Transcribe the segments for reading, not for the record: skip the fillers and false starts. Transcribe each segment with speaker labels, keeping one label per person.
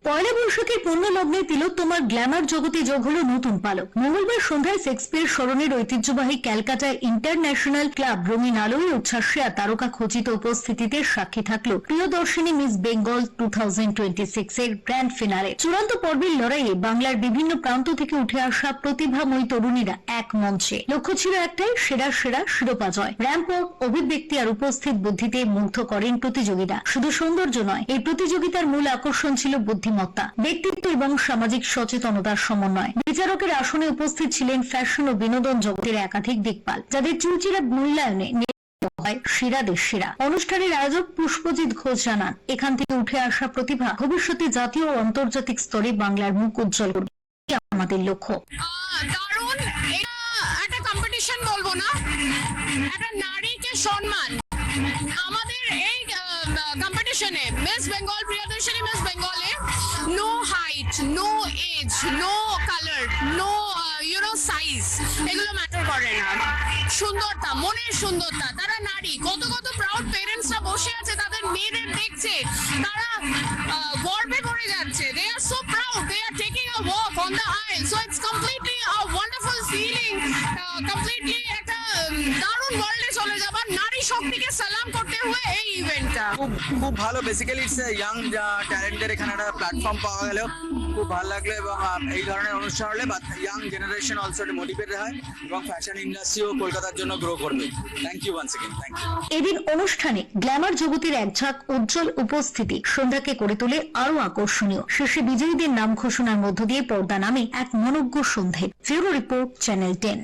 Speaker 1: পয়লা বৈশাখের পূর্ণ লগ্নে তিলোত্তমার গ্ল্যামার জগতে যোগ হলো নতুন পালক। মঙ্গলবার সন্ধ্যায় শেক্সপিয়ার স্মরণের ঐতিহ্যবাহী ক্যালকাটায় ইন্টারন্যাশনাল ক্লাব রঙিন আলোয় উচ্ছ্বাসে আর তারকা খচিত উপস্থিতিতে সাক্ষী থাকলো প্রিয়দর্শিনী মিস বেঙ্গল 2026 এর গ্র্যান্ড ফিনালে। চূড়ান্ত পর্বের লড়াইয়ে বাংলার বিভিন্ন প্রান্ত থেকে উঠে আসা প্রতিভাময়ী তরুণীরা এক মঞ্চে। লক্ষ্য ছিল একটাই, সেরা শিরোপা জয়। র্যাম্প ওয়াক, অভিব্যক্তি আর উপস্থিত বুদ্ধিতে মুগ্ধ করেন প্রতিযোগীরা। শুধু সৌন্দর্য নয়, এই প্রতিযোগিতার মূল আকর্ষণ ছিল বুদ্ধিমত্তা, ব্যক্তিত্ব এবং সামাজিক সচেতনতার সমন্বয়। বিচারকের আসনে উপস্থিত ছিলেন ফ্যাশন ও বিনোদন জগতের একাধিক দিকপাল, যাদের চুলচিরা মূল্যায়নে হয় সেরাদের সেরা। অনুষ্ঠানের আয়োজক পুষ্পজিৎ ঘোষ জানান, এখান থেকে উঠে আসা প্রতিভা ভবিষ্যতে জাতীয় ও আন্তর্জাতিক স্তরে বাংলার মুখ উজ্জ্বল করবে আমাদের লক্ষ্য।
Speaker 2: দারুণ, এটা একটা কম্পিটিশন বলবো না, একটা নারীকে সম্মান। আমাদের এই কম্পিটিশনে মিস বেঙ্গল, প্রিয়দর্শিনী মিস বেঙ্গলে no height, no age, no colour, no size, এগুলো ম্যাটার করে না। সুন্দরতা, মনের সুন্দরতা। তারা নারী, কত কত প্রাউড পেরেন্টসরা বসে আছে, তাদের মেয়েদের দেখছে, তারা গর্বে ভরে যাচ্ছে। They are so proud. They are taking a walk on the aisle. So it's completely a wonderful feeling. Completely একটা দারুণ ওয়ার্ল্ডে চলে যাবা নারী শক্তিকে সালাম করতে হয়ে এই ইভেন্টটা।
Speaker 3: খুব ভালো। বেসিক্যালি ইটস এ ইয়াং ট্যালেন্টের এখানে একটা প্ল্যাটফর্ম পাওয়া গেল, খুব ভালো লাগলো। এবং এই ধরনের অনুষ্ঠান হলে ইয়াং জেনারেশন অলসো মোটিভেটেড হয় এবং ফ্যাশন ইন্ডাস্ট্রিও কলকাতার জন্য গ্রো করবে। Thank you once again. Thank you.
Speaker 1: এদিন অনুষ্ঠানে গ্ল্যামার জগতের এক ঝাঁক উজ্জ্বল উপস্থিতি সন্ধ্যাকে করে তোলে আরো আকর্ষণীয়। শেষে বিজয়ীদের নাম ঘোষণার মধ্য দিয়ে পর্দা নামে এক মনোজ্ঞ সন্ধে। Bureau report, channel 10।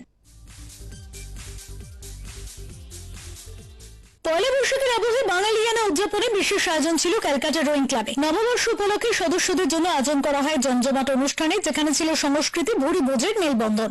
Speaker 1: পয়লা বৈশাখের আবহে বাঙালিয়ানা উদযাপনে বিশেষ আয়োজন ছিল ক্যালকাটা রোয়িং ক্লাবে। নববর্ষ উপলক্ষে সদস্যদের জন্য আয়োজন করা হয় জমজমাট অনুষ্ঠানে, যেখানে ছিল সংস্কৃতি ভুরি ভোজের মেলবন্ধন।